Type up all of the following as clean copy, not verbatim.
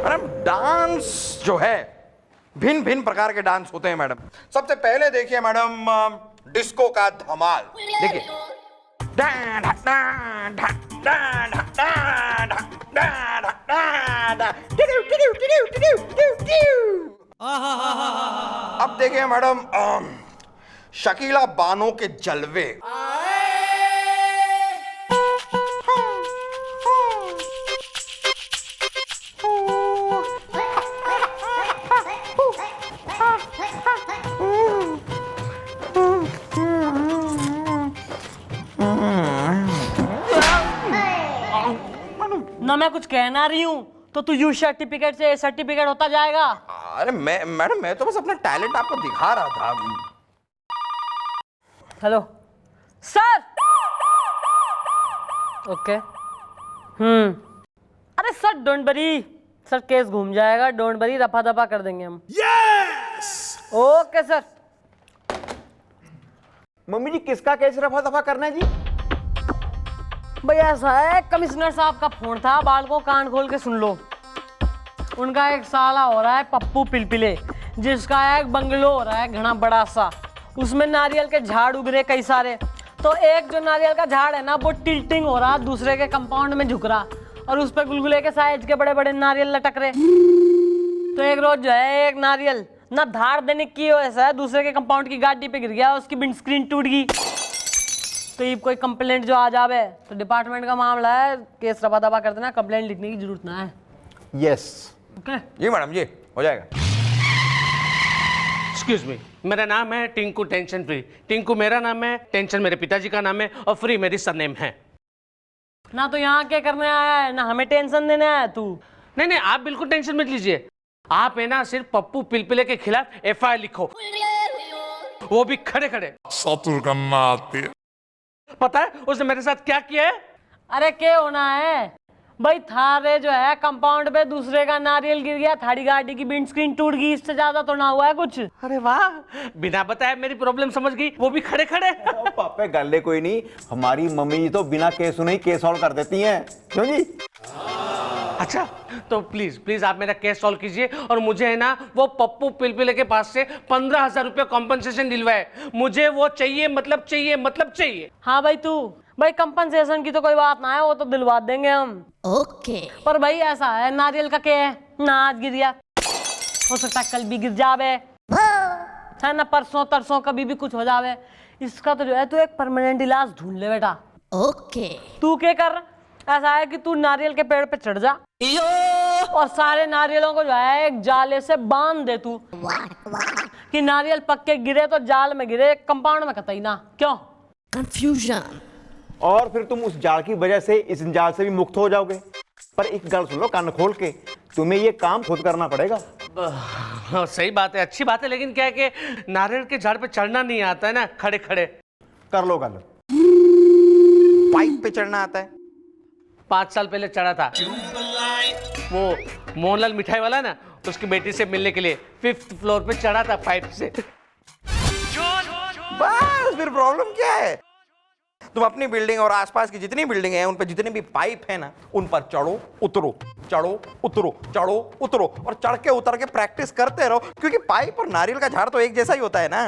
Madam dance जो है भिन्न भिन्न प्रकार के डांस होते हैं मैडम। सबसे पहले देखिए मैडम डिस्को का धमाल। देखिए अब देखिए मैडम शकीला बानो के जलवे। ना मैं कुछ कहना रही हूँ तो तू यू सर्टिफिकेट से सर्टिफिकेट होता जाएगा। अरे मैडम मैं तो बस अपना टैलेंट आपको दिखा रहा था। Hello sir. ओके अरे sir don't worry sir, case घूम जाएगा, डोंट वरी, रफा दफा कर देंगे हम। Yes okay sir. मम्मी जी किसका केस रफा दफा करना है जी? भैया ऐसा है, कमिश्नर साहब का फोन था, बालकों कान खोल के सुन लो। उनका एक साला हो रहा है पप्पू पिलपिले, जिसका एक बंगलो हो रहा है घना बड़ा सा, उसमें नारियल के झाड़ उग रहे कई सारे। तो एक जो नारियल का झाड़ है ना वो टिल्टिंग हो रहा, दूसरे के कंपाउंड में झुक रहा और उस पर गुलगुले के साइज के बड़े बड़े नारियल लटक रहे। तो एक रोज जो है एक नारियल ना धार देने की वजह से दूसरे के कंपाउंड की गाड़ी पे गिर गया, उसकी विंडस्क्रीन टूट गई। तो ये कोई कंप्लेंट जो आ जावे तो डिपार्टमेंट का मामला है, केस रफा दफा कर देना, कंप्लेंट लिखने की जरूरत ना है। यस ओके जी मैडम जी हो जाएगा। एक्सक्यूज मी, मेरा नाम है टिंकू टेंशन फ्री। टिंकू मेरा नाम है, टेंशन मेरे पिताजी का नाम है और फ्री मेरी सरनेम है। ना तो यहाँ क्या करने आया है ना हमें टेंशन देने आया है तू। नहीं नहीं, आप बिल्कुल टेंशन मत लीजिए। आप है ना सिर्फ पप्पू पिलपिले के खिलाफ एफआईआर लिखो, वो भी खड़े खड़े। सतुर करना आती है। पता है उसने मेरे साथ क्या किया है? अरे क्या होना है भाई, थारे जो है कंपाउंड पे दूसरे का नारियल गिर गया, थारी गाड़ी की विंडस्क्रीन टूट गई, इससे ज्यादा तो ना हुआ है कुछ। अरे वाह, बिना बताए मेरी प्रॉब्लम समझ गई, वो भी खड़े खड़े। पापे गल्ले कोई नहीं, हमारी मम्मी जी तो बिना केस सुने ही केस सॉल्व कर देती हैं, क्यों जी? अच्छा तो प्लीज प्लीज आप मेरा केस सॉल्व कीजिए और मुझे है ना वो पप्पू पिलपिले के पास से 15,000 रुपये कॉम्पनसेशन दिलवाए। मुझे वो चाहिए, मतलब चाहिए, मतलब चाहिए। हाँ भाई तू भाई कंपनसेशन की तो कोई बात ना है, वो तो दिलवा देंगे हम। ओके पर भाई ऐसा है, नारियल का क्या है ना, आज गिर गया, हो सकता है कल भी गिर जावे, है ना, परसों तरसों कभी भी कुछ हो जावे। इसका तो जो है तू एक परमानेंट इलाज ढूंढ ले बेटा। ओके तू क्या कर, ऐसा है कि तू नारियल के पेड़ पे चढ़ जा और सारे नारियलों को जो है एक जाले से बांध दे तू, कि नारियल पक्के गिरे तो जाल में गिरे, कंपाउंड में कतई ना। क्यों? कंफ्यूजन। और फिर तुम उस जाल की वजह से इस जाल से भी मुक्त हो जाओगे। पर एक गल सुन लो कान खोल के, तुम्हें ये काम खुद करना पड़ेगा। सही बात है, अच्छी बात है, लेकिन क्या है कि नारियल के झाड़ पे चढ़ना नहीं आता है ना, खड़े खड़े। कर लो गल। पाइप पे चढ़ना आता है? 5 साल पहले चढ़ा था, वो मोहनलाल मिठाई वाला ना, उसकी बेटी से मिलने के लिए 5th फ्लोर पे चढ़ा था पाइप से। बस फिर प्रॉब्लम क्या है, तुम अपनी बिल्डिंग और आसपास की जितनी बिल्डिंग है उन पर जितने भी पाइप है ना उन पर चढ़ो उतरो, चढ़ो उतरो, चढ़ो उतरो, और चढ़ के उतर के प्रैक्टिस करते रहो, क्योंकि पाइप और नारियल का झाड़ तो एक जैसा ही होता है ना।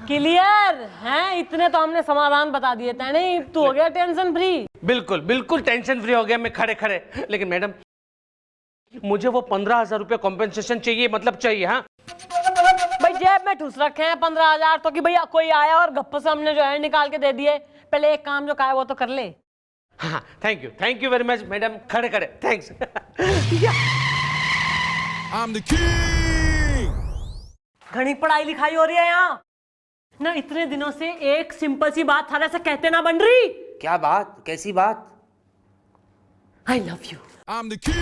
क्लियर है, इतने तो हमने समाधान बता दिए थे, नहीं तू हो गया टेंशन फ्री। बिल्कुल बिल्कुल टेंशन फ्री हो गया मैं खड़े खड़े। लेकिन मैडम मुझे वो 15,000 रुपये कॉम्पेंसेशन चाहिए, मतलब चाहिए। हाँ भाई जेब में ठूस रखे हैं 15,000 तो, कि भैया कोई आया और गप्प से हमने जो है निकाल के दे दिए। पहले एक काम जो कहा है वो तो कर ले। हाँ thank you very much madam, खड़े खड़े थैंक्स। घनी पढ़ाई लिखाई हो रही है यहाँ ना, इतने दिनों से एक सिंपल सी बात थारे से कहते ना बन रही। क्या बात, कैसी बात? I love you. I'm the king.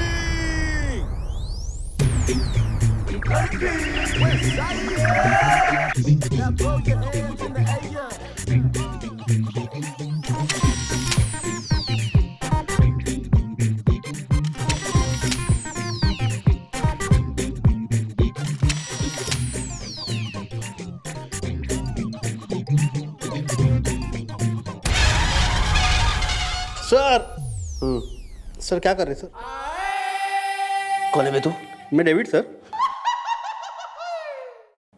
Sir sir क्या कर रहे सर? कौन है बे तू? मैं डेविड सर।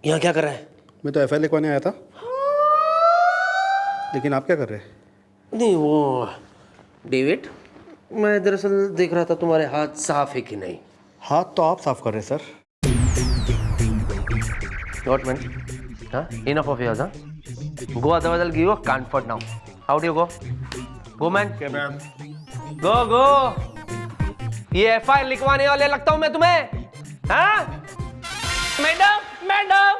यहाँ क्या कर रहा है? मैं तो एफआईआर लिखवाने आया था। लेकिन आप क्या कर रहे हैं? नहीं वो डेविड, मैं दरअसल देख रहा था तुम्हारे हाथ साफ है कि नहीं। हाथ तो आप साफ कर रहे हैं sir. What man? Huh? Enough of yours, huh? Go, otherwise I'll give you a comfort now. How do you go? Go man. Okay, man. Go, go. ये एफआईआर लिखवाने वाले लगता हूँ मैं तुम्हें, हाँ? मैडम मैडम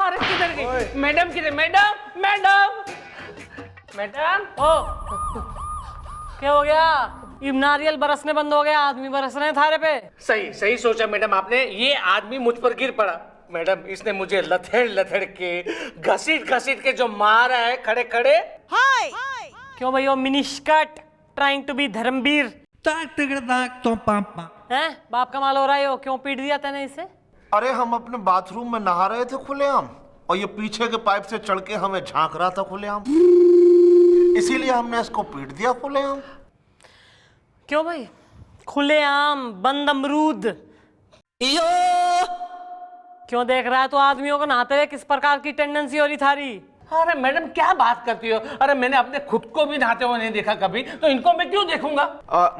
अरे किधर गई मैडम? किधर मैडम? मैडम मैडम ओ क्या हो गया? ये नारियल बरसने बंद हो गया, आदमी बरस रहे हैं थारे पे। सही सही सोचा मैडम आपने। ये आदमी मुझ पर गिर पड़ा मैडम। इसने मुझे लथेड़ लथेड़ के घसीट घसीट के जो मारा है खड़े खड़े। क्यों भाई वो मिनिस्कट ट्राइंग टू बी धर्मवीर हैं? बाप का माल हो रहा है हो, क्यों पीट दिया तूने इसे? अरे हम अपने बाथरूम में नहा रहे थे खुलेआम, और ये पीछे के पाइप से चढ़ के हमें झांक रहा था खुलेआम, इसीलिए हमने इसको पीट दिया खुलेआम। क्यों भाई? खुलेआम बंद अमरूद क्यों देख रहा है तू आदमियों को नहाते हुए? किस प्रकार की टेंडेंसी हो रही थारी? अरे मैडम क्या बात करती हो? अरे मैंने अपने खुद को भी नहाते हुए नहीं देखा कभी, तो इनको मैं क्यों देखूंगा?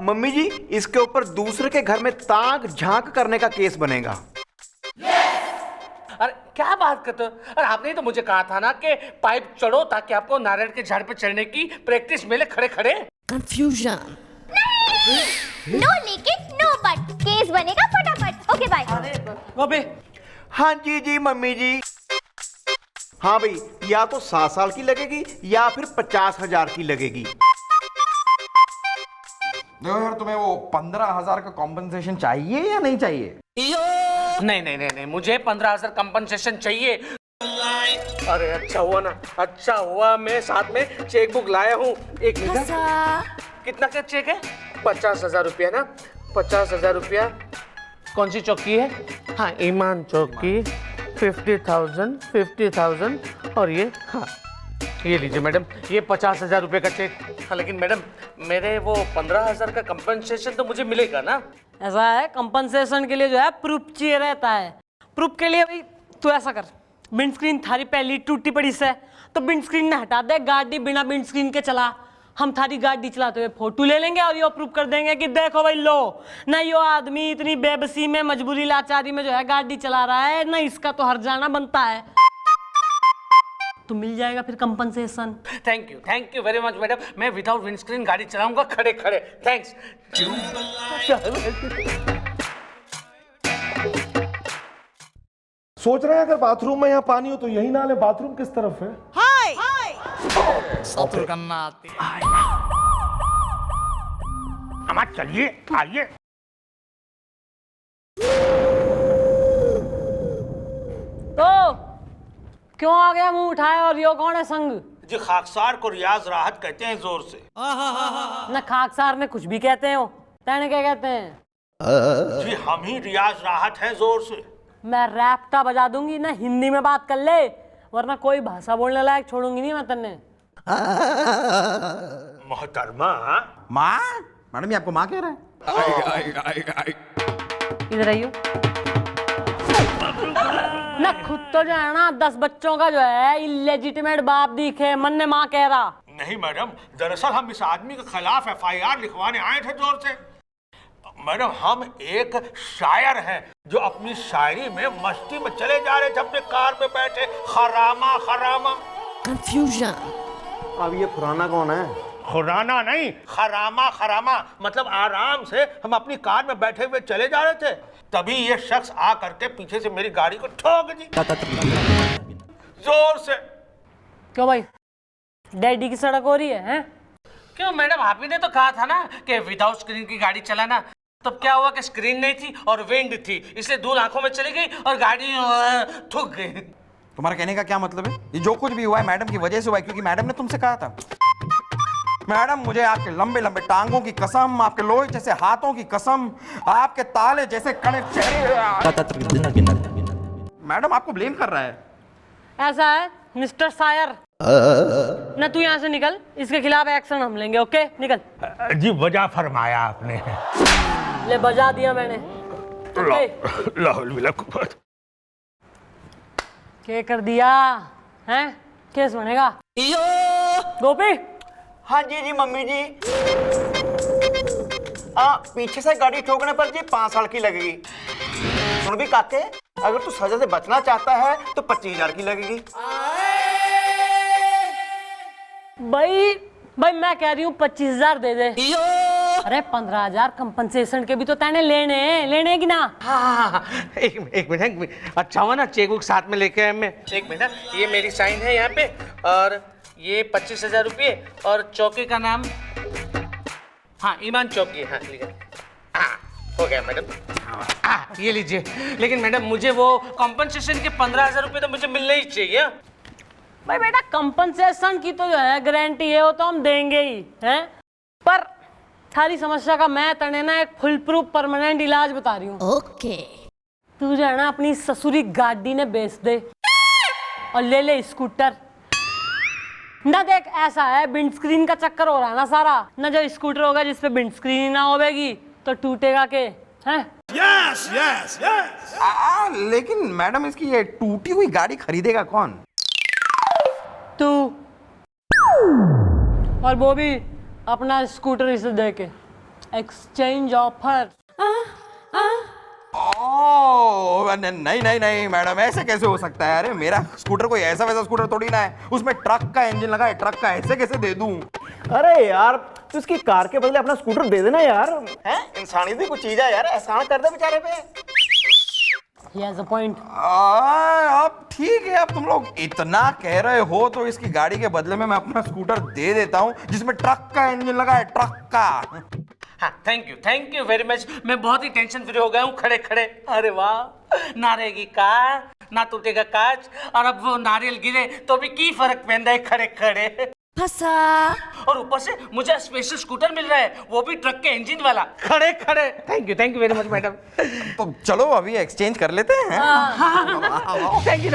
मम्मी जी, इसके ऊपर दूसरे के घर में ताक झांक करने का केस बनेगा। अरे क्या बात करते हो? अरे आपने ही तो मुझे कहा था ना कि पाइप चढ़ो ताकि आपको नारियल के झाड़ पे चढ़ने की प्रैक्टिस मिले खड़े खड़े। कंफ्यूजन। नो लेकिन नो बट, केस बनेगा फटाफट। Okay bye. गोपी हाँ जी मम्मी जी। हाँ भाई, या तो 7 साल की लगेगी या फिर 50,000 की लगेगी। देखो यार, तुम्हें वो 15,000 का कॉम्पनसेशन चाहिए या नहीं चाहिए? नहीं नहीं नहीं नहीं, मुझे 15,000 कंपनसेशन चाहिए। अरे अच्छा हुआ ना, अच्छा हुआ मैं साथ में चेक बुक लाया हूँ। एक मिनट, कितना का चेक है? 50,000 रुपया ना? 50,000 रुपया। कौन सी चौकी है? हाँ, ईमान चौकी। 50,000 और ये, हाँ ये लीजिए मैडम, ये 50,000 रुपये का चेक। हाँ लेकिन मैडम, मेरे वो 15,000 का कंपनसेशन तो मुझे मिलेगा ना? ऐसा है, कंपनसेशन के लिए जो है प्रूफ चाहिए रहता है। प्रूफ के लिए भाई तू ऐसा कर, विंड स्क्रीन थारी पहली टूटी पड़ी से, तो विंड स्क्रीन ने हटा दे, गाड़ी बिना विंड स्क्रीन के चला। हम थारी गाड़ी चलाते हुए फोटो ले लेंगे और ये प्रूफ कर देंगे कि देखो भाई लो ना, यो आदमी इतनी बेबसी में, मजबूरी लाचारी में जो है गाड़ी चला रहा है ना, इसका तो हर जाना बनता है। तो मिल जाएगा फिर compensation. Thank you very much madam. मैं विदाउट विंडस्क्रीन गाड़ी चलाऊंगा खड़े खड़े। थैंक्स। सोच रहे हैं अगर बाथरूम में यहाँ पानी हो तो यही ना ले, बाथरूम किस तरफ है? सतुर करना आती है। हमारा चलिए आइए। तो क्यों आ गया मुंह उठाए? और यो कौन है संग? जी खाकसार को रियाज राहत कहते हैं जोर से। ना खाकसार में कुछ भी कहते हो, तेने क्या कहते हैं? जी हम ही रियाज राहत है जोर से। मैं रैप्टा बजा दूंगी ना, हिंदी में बात कर ले, वरना कोई भाषा बोलने लायक छोड़ूंगी नहीं मैं तन्ने। मोहतरमा। माँ? मैडम ये आपको माँ कह रहा है? इधर आइयो ना, खुद तो जो है ना 10 बच्चों का जो है इलेजिटिमेट बाप दिखे, मन ने माँ कह रहा। नहीं मैडम, दरअसल हम इस आदमी के खिलाफ एफआईआर लिखवाने आए थे जोर से। मैडम हम एक शायर हैं जो अपनी शायरी में मस्ती में चले जा रहे थे अपने कार में बैठे, खरामा खरामा। कंफ्यूजन। अब ये खुराना कौन है? खुराना नहीं, खरामा खरामा मतलब आराम से हम अपनी कार में बैठे हुए चले जा रहे थे, तभी ये शख्स आ करके पीछे से मेरी गाड़ी को ठोक दी जोर से। क्यों भाई, डैडी की सड़क हो रही है हैं? क्यों मैडम, आप ही ने तो कहा था ना कि विदाउट स्क्रीन की गाड़ी चलाना। तब क्या हुआ कि स्क्रीन नहीं थी और विंड थी, इसलिए धूल आंखों में चली गई और गाड़ी ठुक गई। तुम्हारा कहने का क्या मतलब है? ये जो कुछ भी हुआ है मैडम की वजह से हुआ है, क्योंकि मैडम ने तुमसे कहा था। मैडम मुझे आपके लंबे लंबे टांगों की कसम, आपके लोहे जैसे हाथों की कसम, आपके ताले जैसे कड़े चेहरे। मैडम आपको ब्लेम कर रहा है। ऐसा है, मिस्टर सायर ना तू यहाँ से निकल, इसके खिलाफ एक्शन हम लेंगे। ओके निकल। जी वजह फरमाया आपने। ले बजा दिया मैंने। ओके क्या कर दिया हैं? केस बनेगा। गोपी हाँ जी जी मम्मी जी। पीछे से गाड़ी ठोकने पर जी 5 साल की लगेगी। सुन भी काके, अगर तू सजा से बचना चाहता है तो 25,000 की लगेगी। भाई मैं कह रही हूँ 25,000 दे दे। अरे 15,000 कंपनसेशन के भी तो तैने लेने की ना। हाँ, एक मिनट। अच्छा हुआ ना चेक बुक साथ में लेके आए मैं। एक मिनट, ये मेरी साइन है यहाँ पे, और ये 25,000 रुपये, और चौकी का नाम हाँ ईमान चौकी। हाँ लिखा। हो गया मैडम। ये लीजिए। लेकिन मैडम मुझे वो कॉम्पनसेशन के 15,000 रुपये तो मुझे मिलने ही चाहिए। भाई बेटा कंपनसेशन की तो जो है गारंटी है, वो तो हम देंगे ही हैं, पर थारी समस्या का मैं तने ना एक फुल प्रूफ परमानेंट इलाज बता रही हूँ। ओके। तू जो है ना अपनी ससुरी गाड़ी ने बेच दे और ले ले स्कूटर। ना देख ऐसा है, विंड स्क्रीन का चक्कर हो रहा है ना सारा, ना जो स्कूटर होगा जिसपे विंड स्क्रीन ही ना होगी तो टूटेगा के हैं। Yes yes yes. लेकिन मैडम इसकी ये टूटी हुई गाड़ी खरीदेगा कौन? तू, और वो भी अपना स्कूटर इसे दे के। Exchange offer. नहीं मैडम, ऐसे कैसे हो सकता है? अरे मेरा स्कूटर कोई ऐसा वैसा स्कूटर थोड़ी ना है, उसमें ट्रक का इंजन लगा है, ट्रक का ऐसे कैसे दे दूं? अरे यार तू इसकी कार के बदले अपना स्कूटर दे देना यार। हैं? इंसानियत भी कुछ चीज है यार, एहसान कर दे बेचारे पे। Yes, a point. अब ठीक है, अब तुम लोग इतना कह रहे हो तो इसकी गाड़ी के बदले में मैं अपना स्कूटर दे देता हूँ जिसमें ट्रक का इंजन लगा है, ट्रक का। हाँ थैंक यू वेरी मच। मैं बहुत ही टेंशन फ्री हो गया हूँ खड़े खड़े। अरे वाह, ना रहेगी कार, ना टूटेगा कांच, और अब वो नारियल गिरे तो भी की फर्क पहन रहा है खड़े खड़े। फंसा। और ऊपर से मुझे स्पेशल स्कूटर मिल रहा है, वो भी ट्रक के इंजन वाला, खड़े खड़े। Thank you very much madam. तो चलो अभी एक्सचेंज कर लेते हैं। Thank you.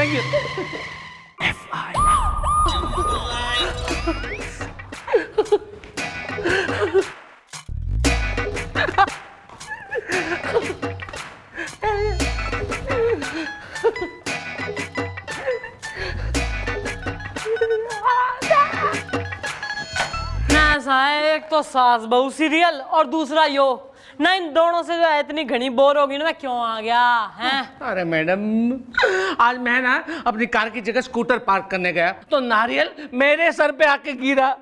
ऐसा है, एक तो सास बहू सीरियल और दूसरा यो ना, इन दोनों से जो है इतनी घनी बोर होगी ना, मैं क्यों आ गया हैं? अरे मैडम, आज मैं ना अपनी कार की जगह स्कूटर पार्क करने गया तो नारियल मेरे सर पे आके गिरा,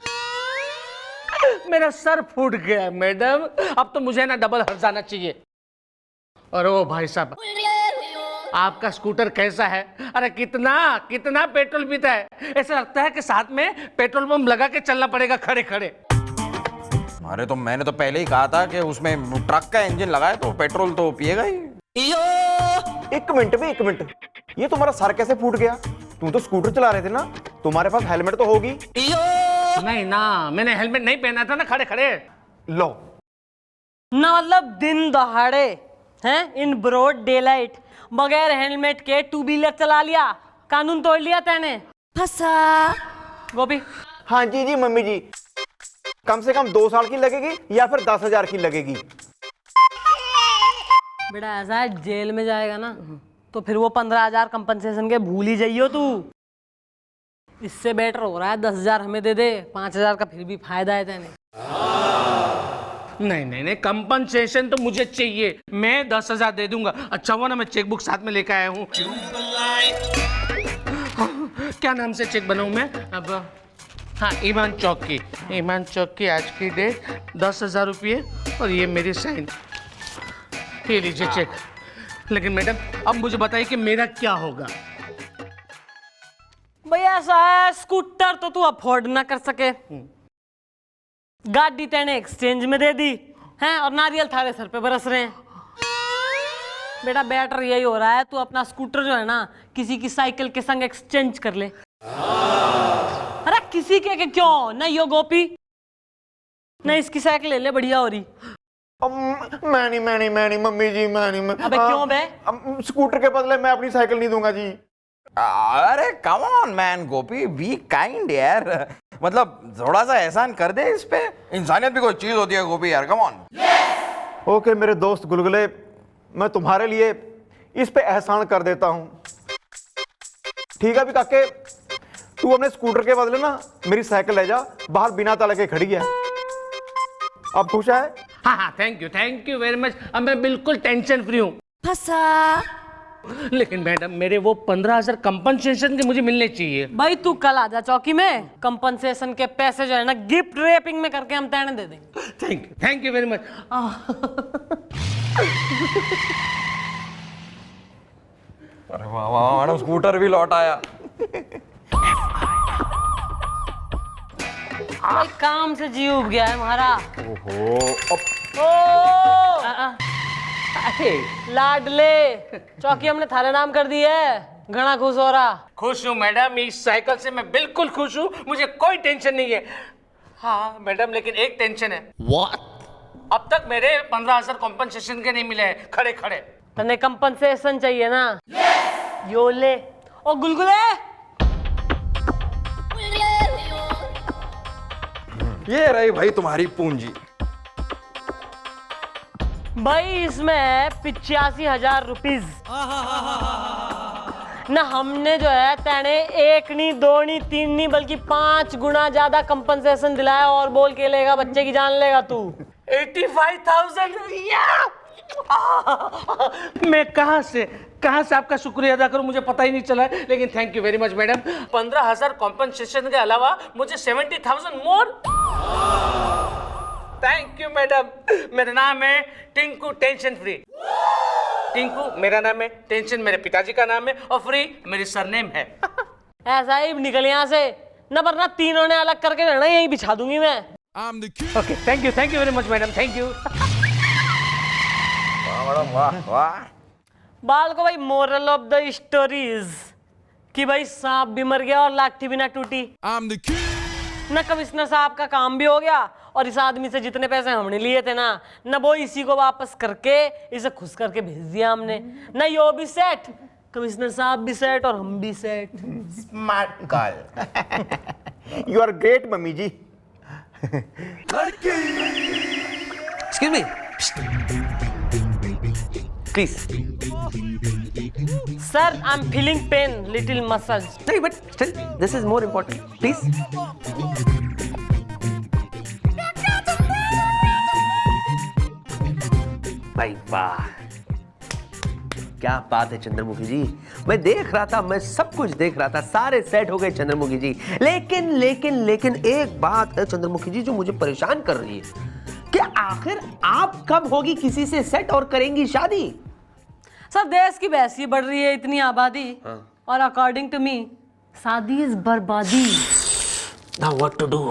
मेरा सर फूट गया मैडम। अब तो मुझे ना डबल हर्जाना चाहिए। और ओ भाई साहब, आपका स्कूटर कैसा है? अरे कितना पेट्रोल पीता है? ऐसा लगता है कि साथ में पेट्रोल पंप लगा के चलना पड़ेगा खड़े खड़े। अरे तो मैंने तो पहले ही कहा था कि उसमें ट्रक का इंजन लगा है तो पेट्रोल तो पिएगा ही। एक मिनट, ये तुम्हारा सर कैसे फूट गया? तुम तो स्कूटर चला रहे थे ना, तुम्हारे पास हेलमेट तो होगी। नहीं ना, मैंने हेलमेट नहीं पहना था ना खड़े खड़े। लो ना मतलब दिन दहाड़े हैं, इन ब्रॉड डेलाइट बगैर हेलमेट के टू व्हीलर चला लिया, कानून तोड़ लिया तैने। फंसा। गोपी। हाँ जी मम्मी जी, कम से कम 2 साल की लगेगी या फिर 10,000 की लगेगी। बेटा ऐसा है, जेल में जाएगा ना तो फिर वो 15,000 कंपनसेशन के भूल ही जाइयो तू। इससे बेटर हो रहा है 10,000 हमें दे दे, 5,000 का फिर भी फायदा है तेने। नहीं, कंपनसेशन तो मुझे चाहिए, मैं 10,000 दे दूंगा। अच्छा हुआ ना मैं चेक बुक साथ में लेकर आया हूँ। क्या नाम से चेक बनाऊं मैं अब? हाँ, ईमान चौकी, आज की डेट 10,000 रुपये, और ये मेरी साइन। ये लीजिए चेक। लेकिन मैडम अब मुझे बताइए कि मेरा क्या होगा? भैया ऐसा है, स्कूटर तो तू अफोर्ड ना कर सके, गाड़ी तेने एक्सचेंज में दे दी हैं, और नारियल थारे सर पे बरस रहे हैं। बेटा बेटर यही हो रहा है, तू अपना स्कूटर जो है ना किसी की साइकिल के संग एक्सचेंज कर ले। अरे किसी के क्यों ना, यो गोपी ना इसकी साइकिल ले ले, बढ़िया हो रही। मैं नहीं मम्मी जी, मैं नहीं। अबे क्यों बे? स्कूटर के बदले मैं अपनी साइकिल नहीं दूंगा जी। अरे come on man Gopi, be kind यार, मतलब थोड़ा सा एहसान कर दे इस पे, इंसानियत भी कोई चीज होती है गोपी यार, कम ऑन। ओके मेरे दोस्त गुलगुले, मैं तुम्हारे लिए इस पे एहसान कर देता हूं। ठीक है भी काके, तू अपने स्कूटर के बदले ना मेरी साइकिल ले जा, बाहर बिना ताले के खड़ी है। अब खुश है? हाँ हाँ, थैंक यू वेरी मच। अब मैं बिल्कुल टेंशन फ्री हूँ। लेकिन मैडम मेरे वो 15,000 कंपनसेशन के मुझे मिलने चाहिए। भाई तू कल आ जा चौकी में, कंपनसेशन के पैसे जो है ना गिफ्ट रैपिंग में करके हम तेने दे देंगे। Thank you very much. अरे वाह वाह मैडम, स्कूटर भी लौट आया। भाई काम से जी उब गया है हमारा। लाडले चौकी हमने थारे नाम कर दी है, घना खुश हो रहा। खुश हूँ मैडम, इस साइकिल से मैं बिल्कुल खुश हूँ, मुझे कोई टेंशन नहीं है। हाँ मैडम, लेकिन एक टेंशन है। अब तक मेरे 15,000 कॉम्पनसेशन के नहीं मिले हैं, खड़े खड़े। तने कंपनसेशन चाहिए ना? यो ले। ओ गुलगुले, ये रही भाई तुम्हारी पूंजी। भाई इसमें है 85,000 रुपीज। ना हमने जो है तेने एक नहीं, दो नहीं, तीन नहीं, बल्कि 5 गुना ज्यादा कंपनसेशन दिलाया, और बोल के लेगा बच्चे की जान लेगा तू। 85,000। मैं कहाँ से आपका शुक्रिया अदा करूं, मुझे पता ही नहीं चला। लेकिन thank you very much madam. 15,000 compensation के अलावा मुझे 70,000 मोर। Thank you madam. मेरा नाम है टिंकू, टेंशन फ्री। टिंकू मेरा नाम है, टेंशन मेरे पिताजी का नाम है, और फ्री मेरी सरनेम है। ऐसा ही निकल यहाँ से, न वरना तीनों ने अलग करके रहना, यहीं बिछा दूंगी मैं। Okay thank you very much madam, thank you. Madam वाह वाह। बाल को भाई मोरल ऑफ द स्टोरीज कि भाई सांप भी मर गया और लाठी भी ना टूटी। ना कमिश्नर साहब का काम भी हो गया, और इस आदमी से जितने पैसे हमने लिए थे ना वो इसी को वापस करके इसे खुश करके भेज दिया हमने। ना यो भी सेट, कमिश्नर साहब भी सेट, और हम भी set. Smart girl. You are great mummy ji. Excuse me. Please. Sir I am feeling pain, little massage. नहीं, but still, this is more important. Please. भाई वाह, क्या बात है चंद्रमुखी जी। मैं देख रहा था, मैं सब कुछ देख रहा था, सारे सेट हो गए चंद्रमुखी जी। लेकिन एक बात है चंद्रमुखी जी जो मुझे परेशान कर रही है कि आखिर आप कब होगी किसी से सेट और करेंगी शादी? सर देश की वैसी बढ़ रही है इतनी आबादी, और अकॉर्डिंग टू मी शादी इज बर्बादी। Now what to do?